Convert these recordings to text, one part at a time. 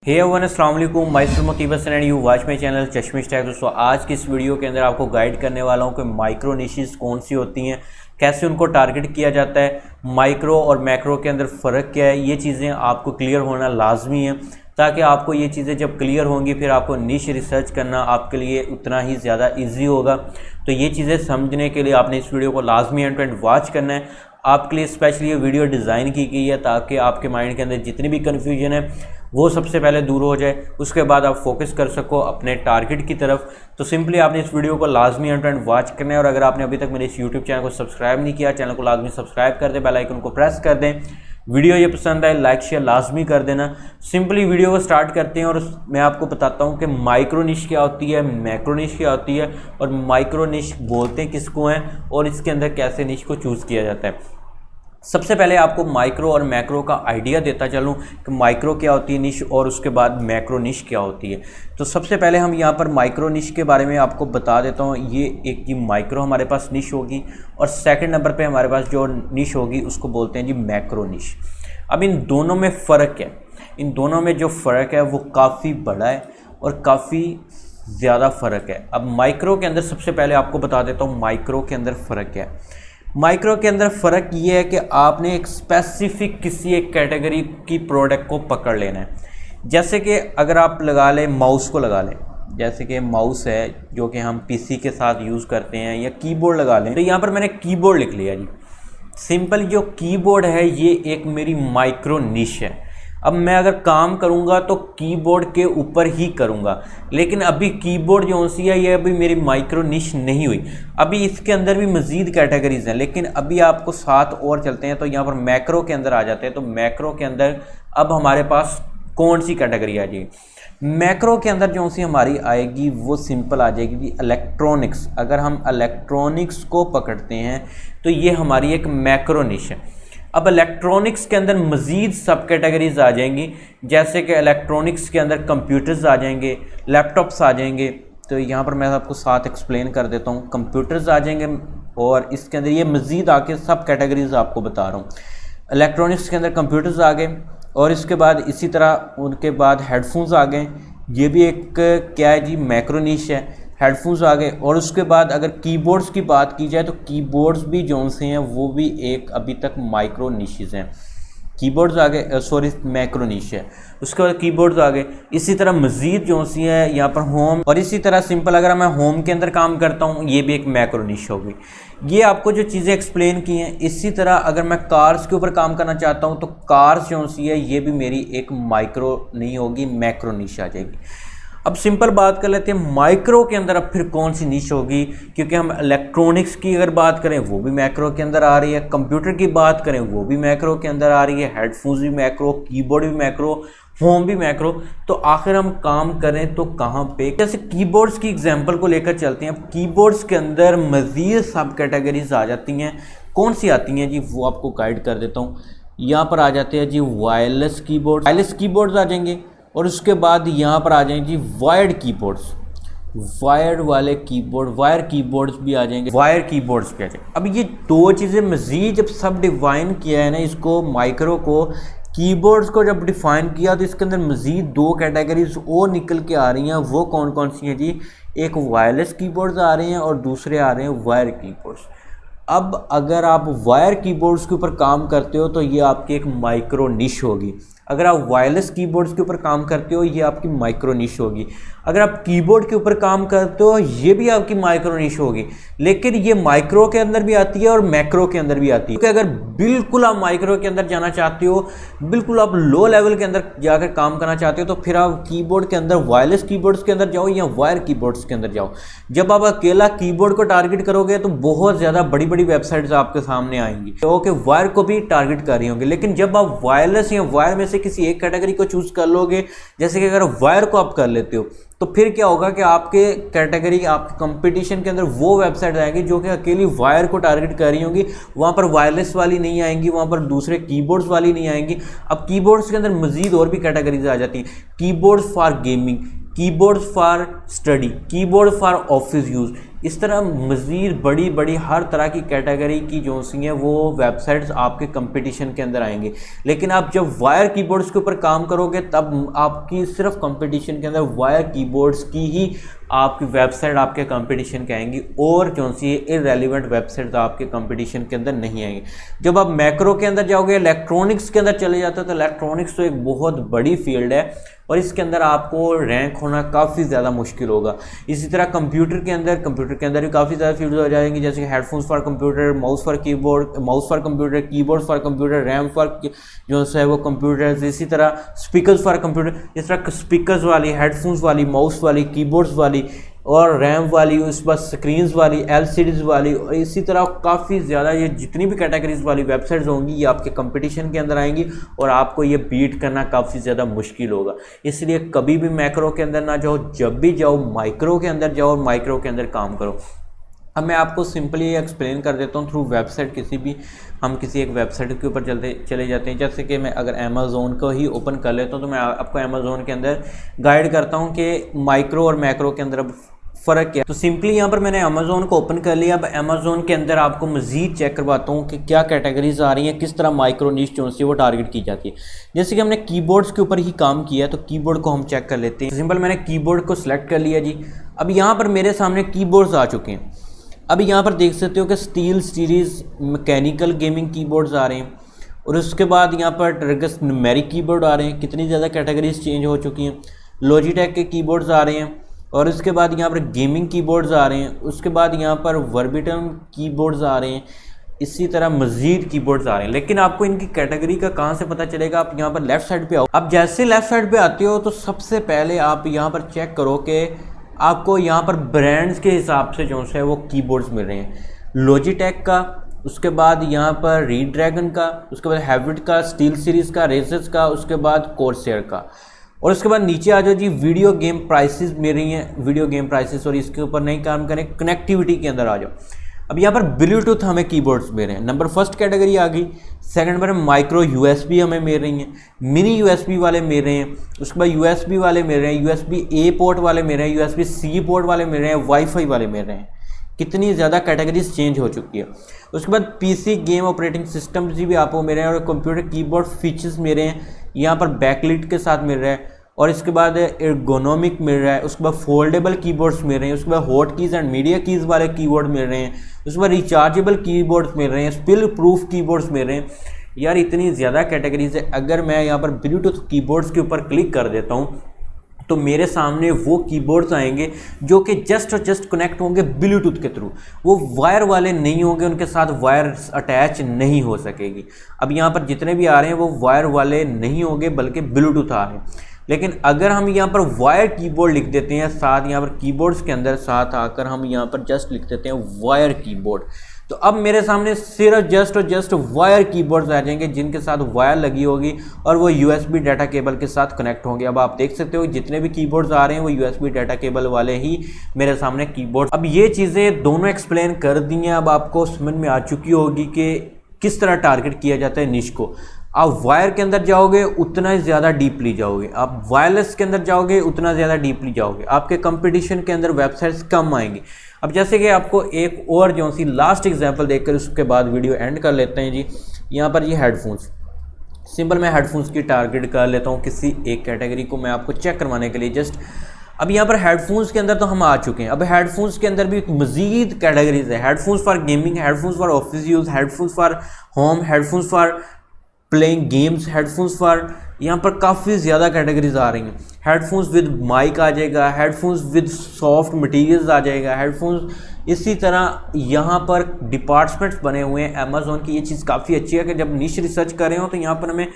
हे everyone अस्सलाम वालेकुम, myself Motib Hasan and you watch my channel Chashmish tech. दोस्तों आज की इस वीडियो के अंदर आपको गाइड करने वाला हूं कि माइक्रो निशेस कौन सी होती हैं, कैसे उनको टारगेट किया जाता है, माइक्रो और मैक्रो के अंदर फ़र्क क्या है। ये चीज़ें आपको क्लियर होना लाजमी है ताकि आपको ये चीज़ें जब क्लियर होंगी फिर आपको निश रिसर्च करना आपके लिए उतना ही ज़्यादा ईजी होगा। तो ये चीज़ें समझने के लिए आपने इस वीडियो को लाजमी एंड टू एंड वॉच करना है। आपके लिए स्पेशली ये वीडियो डिज़ाइन की गई है ताकि आपके माइंड के अंदर जितनी भी कन्फ्यूजन है वो सबसे पहले दूर हो जाए, उसके बाद आप फोकस कर सको अपने टारगेट की तरफ। तो सिंपली आपने इस वीडियो को लाजमी एंड वॉच करना है। और अगर आपने अभी तक मेरे इस यूट्यूब चैनल को सब्सक्राइब नहीं किया, चैनल को लाजमी सब्सक्राइब कर दें, बेल आइकन को प्रेस कर दें। वीडियो ये पसंद आए लाइक शेयर लाजमी कर देना। सिंपली वीडियो को स्टार्ट करते हैं और मैं आपको बताता हूँ कि माइक्रो निश क्या होती है, मैक्रो निश क्या होती है और माइक्रो निश बोलते हैं किसको हैं और इसके अंदर कैसे निश को चूज़ किया जाता है। सबसे पहले आपको माइक्रो और मैक्रो का आइडिया देता चलूँ कि माइक्रो क्या होती है निश और उसके बाद मैक्रो निश क्या होती है। तो सबसे पहले हम यहाँ पर माइक्रो निश के बारे में आपको बता देता हूँ। ये एक जी माइक्रो हमारे पास निश होगी और सेकंड नंबर पे हमारे पास जो निश होगी उसको बोलते हैं जी मैक्रो निश। अब इन दोनों में फ़र्क है, इन दोनों में जो फ़र्क है वो काफ़ी बड़ा है और काफ़ी ज़्यादा फ़र्क है। अब माइक्रो के अंदर सबसे पहले आपको बता देता हूँ माइक्रो के अंदर फ़र्क क्या है। माइक्रो के अंदर फ़र्क ये है कि आपने एक स्पेसिफिक किसी एक कैटेगरी की प्रोडक्ट को पकड़ लेना है। जैसे कि अगर आप लगा लें माउस को लगा लें, जैसे कि माउस है जो कि हम पीसी के साथ यूज़ करते हैं, या कीबोर्ड लगा लें। तो यहाँ पर मैंने कीबोर्ड लिख लिया जी। सिंपल जो कीबोर्ड है ये एक मेरी माइक्रो निश है। अब मैं अगर काम करूंगा तो कीबोर्ड के ऊपर ही करूंगा, लेकिन अभी कीबोर्ड जो सी है ये अभी मेरी माइक्रो निश नहीं हुई। अभी इसके अंदर भी मज़ीद कैटेगरीज हैं, लेकिन अभी आपको साथ और चलते हैं। तो यहाँ पर मैक्रो के अंदर आ जाते हैं। तो मैक्रो के अंदर अब हमारे पास कौन सी कैटेगरी आ जाएगी। मैक्रो के अंदर जो सी हमारी आएगी वो सिंपल आ जाएगी कि इलेक्ट्रॉनिक्स। अगर हम इलेक्ट्रॉनिक्स को पकड़ते हैं तो ये हमारी एक मैक्रो निश है। अब इलेक्ट्रॉनिक्स के अंदर मज़ीद सब कैटेगरीज आ जाएंगी, जैसे कि इलेक्ट्रॉनिक्स के अंदर कंप्यूटर्स आ जाएंगे, लैपटॉप्स आ जाएंगे। तो यहाँ पर मैं आपको साथ एक्सप्लेन कर देता हूँ। कंप्यूटर्स आ जाएंगे और इसके अंदर ये मज़ीद आके सब कैटेगरीज आपको बता रहा हूँ। इलेक्ट्रॉनिक्स के अंदर कंप्यूटर्स आ गए और इसके बाद इसी तरह उनके बाद हेडफोन्स आ गए। ये भी एक क्या है जी मैक्रो निश है। हेडफोन्स आ गए और उसके बाद अगर कीबोर्ड्स की बात की जाए तो कीबोर्ड्स भी जो से हैं वो भी एक अभी तक माइक्रो निशेस हैं। कीबोर्ड्स आ गए, सॉरी मैक्रो निश है। उसके बाद कीबोर्ड्स आ गए। इसी तरह मज़ीद जो सी है यहाँ पर होम, और इसी तरह सिंपल अगर मैं होम के अंदर काम करता हूँ ये भी एक मैक्रो निश होगी। ये आपको जो चीज़ें एक्सप्लेन की हैं। इसी तरह अगर मैं कार्स के ऊपर काम करना चाहता हूँ तो कार्स जो सी है ये भी मेरी एक माइक्रो नहीं होगी, मैक्रो निश आ जाएगी। अब सिंपल बात कर लेते हैं माइक्रो के अंदर अब फिर कौन सी निश होगी, क्योंकि हम इलेक्ट्रॉनिक्स की अगर बात करें वो भी मैक्रो के अंदर आ रही है, कंप्यूटर की बात करें वो भी मैक्रो के अंदर आ रही है, हेडफोन्स भी मैक्रो, कीबोर्ड भी मैक्रो, होम भी मैक्रो। तो आखिर हम काम करें तो कहाँ पे। जैसे कीबोर्ड्स की एग्जांपल को लेकर चलते हैं। कीबोर्ड्स के अंदर मज़ीद सब कैटेगरीज आ जाती हैं। कौन सी आती हैं जी वो आपको गाइड कर देता हूँ। यहाँ पर आ जाते हैं जी वायरलेस कीबोर्ड, वायरलेस कीबोर्ड्स आ जाएंगे और उसके बाद यहाँ पर आ जाएंगे जी वायर्ड कीबोर्ड्स, वायर्ड वाले कीबोर्ड, वायर कीबोर्ड्स भी आ जाएंगे, वायर कीबोर्ड्स भी आ जाएंगे। अब ये दो चीज़ें मज़ीद जब सब डिफाइन किया है ना, इसको माइक्रो को कीबोर्ड्स को जब डिफाइन किया तो इसके अंदर मज़ीद दो कैटेगरीज और निकल के आ रही हैं। वो कौन कौन सी हैं जी। एक वायरलेस कीबोर्ड्स आ रहे हैं और दूसरे आ रहे हैं वायर कीबोर्ड्स। अब अगर आप वायर कीबोर्ड्स के ऊपर काम करते हो तो ये आपकी एक माइक्रो निश होगी। अगर आप वायरलेस कीबोर्ड्स के ऊपर काम करते हो ये आपकी माइक्रो निश होगी। अगर आप कीबोर्ड के ऊपर काम करते हो ये भी आपकी माइक्रो निश होगी। लेकिन ये माइक्रो के अंदर भी आती है और मैक्रो के अंदर भी आती है। क्योंकि अगर बिल्कुल आप माइक्रो के अंदर जाना चाहते हो, बिल्कुल आप लो लेवल के अंदर जाकर काम करना चाहते हो, तो फिर आप कीबोर्ड के अंदर वायरलेस कीबोर्ड्स के अंदर जाओ या वायर कीबोर्ड्स के अंदर जाओ। जब आप अकेला कीबोर्ड को टारगेट करोगे तो बहुत ज़्यादा बड़ी बड़ी वेबसाइट्स आपके सामने आएंगी जो कि वायर को भी टारगेट कर रही होंगी। लेकिन जब आप वायरलेस या वायर में से किसी एक कैटेगरी को चूज कर लोगे, जैसे कि अगर वायर को आप कर लेते हो, तो फिर क्या होगा कि आपके कैटेगरी, आपके कंपटीशन के अंदर वो वेबसाइट आएंगी जो कि अकेली वायर को टारगेट कर रही होंगी। वहाँ पर वायरलेस वाली नहीं आएंगी, वहाँ पर दूसरे कीबोर्ड्स वाली नहीं आएंगी। अब कीबोर्ड्स के अंदर मज़ीद और भी कैटेगरीज आ जाती हैं। Keyboards for gaming, keyboards for study, keyboard for office use, इस तरह मज़ीद बड़ी बड़ी हर तरह की कैटेगरी की जो सी हैं वो वेबसाइट्स आपके कंपटीशन के अंदर आएंगी। लेकिन आप जब वायर कीबोर्ड्स के ऊपर काम करोगे तब आपकी सिर्फ कंपटीशन के अंदर वायर कीबोर्ड्स की ही आपकी वेबसाइट आपके कंपटीशन के आएंगी, और जो सी इररेलेवेंट वेबसाइट्स आपके कंपटीशन के अंदर नहीं आएंगी। जब आप मैक्रो के अंदर जाओगे, इलेक्ट्रॉनिक्स के अंदर चले जाते हो, तो इलेक्ट्रॉनिक्स तो एक बहुत बड़ी फील्ड है और इसके अंदर आपको रैंक होना काफ़ी ज़्यादा मुश्किल होगा। इसी तरह कंप्यूटर के अंदर भी काफ़ी ज़्यादा फील्ड हो जाएंगी, जैसे कि headphones for computer, mouse for keyboard, mouse for computer, keyboard for computer, RAM for जो है वो कंप्यूटर, इसी तरह स्पीकर्स फॉर कंप्यूटर। इस तरह स्पीकर्स वाली, हेडफोन्स वाली, माउस वाली, कीबोर्ड्स वाली और रैम वाली, उस पर स्क्रीन्स वाली, LCDs वाली, और इसी तरह काफ़ी ज़्यादा ये जितनी भी कैटेगरीज वाली वेबसाइट्स होंगी ये आपके कंपटीशन के अंदर आएंगी और आपको ये बीट करना काफ़ी ज़्यादा मुश्किल होगा। इसलिए कभी भी मैक्रो के अंदर ना जाओ, जब भी जाओ माइक्रो के अंदर जाओ और माइक्रो के अंदर काम करो। अब मैं आपको सिंपली एक्सप्लेन कर देता हूँ थ्रू वेबसाइट। हम किसी एक वेबसाइट के ऊपर चले जाते हैं, जैसे कि मैं अगर अमेज़ोन को ही ओपन कर लेता हूँ तो मैं आपको अमेज़ोन के अंदर गाइड करता हूँ कि माइक्रो और मैक्रो के अंदर फ़र्क क्या है। तो सिंपली यहाँ पर मैंने अमेज़ोन को ओपन कर लिया। अब अमेज़ोन के अंदर आपको मज़ीद चेक करवाता हूँ कि क्या कैटेगरीज आ रही हैं, किस तरह माइक्रो नीश जो सी वो टारगेट की जाती है। जैसे कि हमने कीबोर्ड्स के ऊपर ही काम किया है तो कीबोर्ड को हम चेक कर लेते हैं। सिंपल मैंने कीबोर्ड को सिलेक्ट कर लिया जी। अब यहाँ पर मेरे सामने कीबोर्ड्स आ चुके हैं। अब यहाँ पर देख सकते हो कि SteelSeries mechanical gaming keyboards आ रहे हैं, और उसके बाद यहाँ पर टर्गस न्यूमेरिक कीबोर्ड आ रहे हैं। कितनी ज़्यादा कैटेगरीज चेंज हो चुकी हैं। लॉजिटेक के कीबोर्ड्स आ रहे हैं, और उसके बाद यहाँ पर गेमिंग कीबोर्ड्स आ रहे हैं। उसके बाद यहाँ पर वर्बिटम कीबोर्ड्स आ रहे हैं। इसी तरह मज़ीद कीबोर्ड्स आ रहे हैं। लेकिन आपको इनकी कैटेगरी का कहाँ से पता चलेगा? आप यहाँ पर लेफ़्ट साइड पे आओ। अब जैसे लेफ़्ट साइड पे आते हो तो सबसे पहले आप यहाँ पर चेक करो कि आपको यहाँ पर ब्रांड्स के हिसाब से जो है वो कीबोर्ड्स मिल रहे हैं। लॉजिटेक का, उसके बाद यहाँ पर रीड्रैगन का, उसके बाद हैविट का, स्टील सीरीज़ का, रेजर्स का, उसके बाद कोर्सेयर का, और उसके बाद नीचे आ जाओ जी। वीडियो गेम प्राइसेस मिल रही हैं, वीडियो गेम प्राइसेस, और इसके ऊपर नहीं काम करें, कनेक्टिविटी के अंदर आ जाओ। अब यहाँ पर ब्लूटूथ हमें कीबोर्ड्स मिल रहे हैं। नंबर फर्स्ट कैटेगरी आ गई। सेकंड नंबर माइक्रो USB हमें मिल रही हैं, मिनी USB वाले मिल रहे हैं, उसके बाद USB वाले मिल रहे हैं, USB A पोर्ट वाले मिल रहे हैं, USB C पोर्ट वाले मिल रहे हैं, वाईफाई वाले मिल रहे हैं। कितनी ज़्यादा कैटेगरीज चेंज हो चुकी है। उसके बाद PC गेम ऑपरेटिंग सिस्टम भी आपको मिल रहे हैं, और कंप्यूटर कीबोर्ड फीचर्स मिल रहे हैं, यहाँ पर बैकलिट के साथ मिल रहा है, और इसके बाद एर्गोनोमिक मिल रहा है। उसके बाद फोल्डेबल कीबोर्ड्स मिल रहे हैं, उसके बाद hot keys and media keys वाले कीबोर्ड मिल रहे हैं, उसके बाद रिचार्जेबल कीबोर्ड्स मिल रहे हैं, स्पिल प्रूफ कीबोर्ड्स मिल रहे हैं। यार इतनी ज़्यादा कैटेगरीज है। अगर मैं यहाँ पर ब्लूटूथ कीबोर्ड्स के ऊपर क्लिक कर देता हूँ तो मेरे सामने वो कीबोर्ड्स आएंगे जो कि जस्ट और जस्ट कनेक्ट होंगे ब्लूटूथ के थ्रू। वो वायर वाले नहीं होंगे, उनके साथ वायर अटैच नहीं हो सकेगी। अब यहाँ पर जितने भी आ रहे हैं वो वायर वाले नहीं होंगे बल्कि ब्लूटूथ आ रहे हैं। लेकिन अगर हम यहाँ पर वायर कीबोर्ड लिख देते हैं साथ, यहाँ पर कीबोर्ड्स के अंदर साथ आकर हम यहाँ पर जस्ट लिख देते हैं वायर कीबोर्ड, तो अब मेरे सामने सिर्फ जस्ट और जस्ट वायर कीबोर्ड्स आ जाएंगे जिनके साथ वायर लगी होगी और वो USB डाटा केबल के साथ कनेक्ट होंगे। अब आप देख सकते हो जितने भी कीबोर्ड्स आ रहे हैं वो USB डाटा केबल वाले ही मेरे सामने कीबोर्ड। अब ये चीज़ें दोनों एक्सप्लेन कर दी हैं। अब आपको समझ में आ चुकी होगी कि किस तरह टारगेट किया जाता है निश को। आप वायर के अंदर जाओगे उतना ही ज़्यादा डीपली जाओगे, आप वायरलेस के अंदर जाओगे उतना ज़्यादा डीपली जाओगे, आपके कंपटीशन के अंदर वेबसाइट्स कम आएंगी। अब जैसे कि आपको एक और जो सी लास्ट एग्जांपल देखकर उसके बाद वीडियो एंड कर लेते हैं जी। यहाँ पर ये हेडफोन्स, सिंपल मैं हेडफोन्स की टारगेट कर लेता हूँ किसी एक कैटेगरी को मैं आपको चेक करवाने के लिए जस्ट। अब यहाँ पर हेडफोन्स के अंदर तो हम आ चुके हैं। अब हेडफोन्स के अंदर भी मज़ीद कैटेगरीज है। Headphones for gaming, headphones for office use, headphones for home, headphones for playing games, headphones for, यहाँ पर काफ़ी ज़्यादा कैटेगरीज आ रही हैं। हेडफोन्स विद माइक आ जाएगा, हेडफोन्स विद सॉफ्ट मटेरियल्स आ जाएगा, हेडफोन्स। इसी तरह यहाँ पर डिपार्टमेंट्स बने हुए हैं। अमेज़ॉन की ये चीज़ काफ़ी अच्छी है कि जब निश रिसर्च कर रहे हो तो यहाँ पर हमें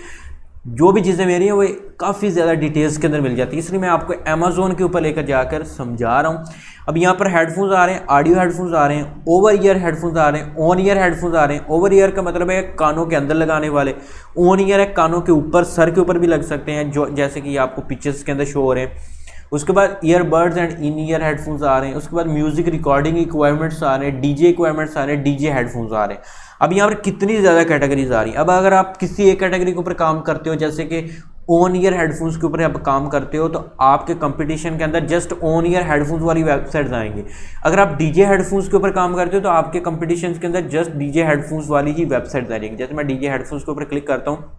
जो भी चीज़ें मेरी हैं वो काफ़ी ज़्यादा डिटेल्स के अंदर मिल जाती है। इसलिए मैं आपको अमेज़ॉन के ऊपर लेकर जाकर समझा रहा हूँ। अब यहाँ पर हेडफोन्स आ रहे हैं, ऑडियो हेडफोन्स आ रहे हैं, ओवर ईयर हेडफोन्स आ रहे हैं, ऑन ईयर हेडफोन्स आ रहे हैं। ओवर ईयर का मतलब है कानों के अंदर लगाने वाले, ऑन ईयर है कानों के ऊपर, सर के ऊपर भी लग सकते हैं, जो जैसे कि आपको पिक्चर्स के अंदर शो हो रहे हैं। उसके बाद earbuds and in ear headphones आ रहे हैं। उसके बाद म्यूजिक रिकॉर्डिंग इक्विपमेंट्स आ रहे हैं, DJ इक्विपमेंट्स आ रहे हैं, DJ हेडफोन्स आ रहे हैं। अब यहाँ पर कितनी ज़्यादा कैटेगरीज आ रही हैं। अब अगर आप किसी एक कैटेगरी के ऊपर काम करते हो, जैसे कि ओन ईयर हेडफोन्स के ऊपर आप काम करते हो तो आपके कंपटीशन के अंदर जस्ट ओन ईयर हेडफोन्स वाली वेबसाइट्स आएंगी। अगर आप डीजे हेडफोन्स के ऊपर काम करते हो तो आपके कंपटीशन के अंदर जस्ट डीजे हेडफोन्स वाली ही वेबसाइट्स आ जाएंगी। जैसे मैं डीजे हेडफोन्स के ऊपर क्लिक करता हूँ,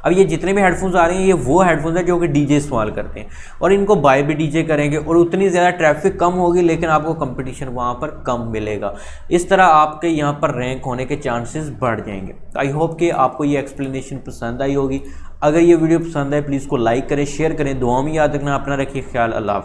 अब ये जितने भी हेडफोन्स आ रहे हैं ये वो हेडफोन्स हैं जो कि डीजे इस्तेमाल करते हैं और इनको बाय भी डीजे करेंगे और उतनी ज़्यादा ट्रैफिक कम होगी लेकिन आपको कंपटीशन वहाँ पर कम मिलेगा। इस तरह आपके यहाँ पर रैंक होने के चांसेस बढ़ जाएंगे। आई होप कि आपको ये एक्सप्लेनेशन पसंद आई होगी। अगर ये वीडियो पसंद आए प्लीज़ को लाइक करें, शेयर करें, दुआ में याद रखना, अपना रखिए ख्याल। अल्लाह।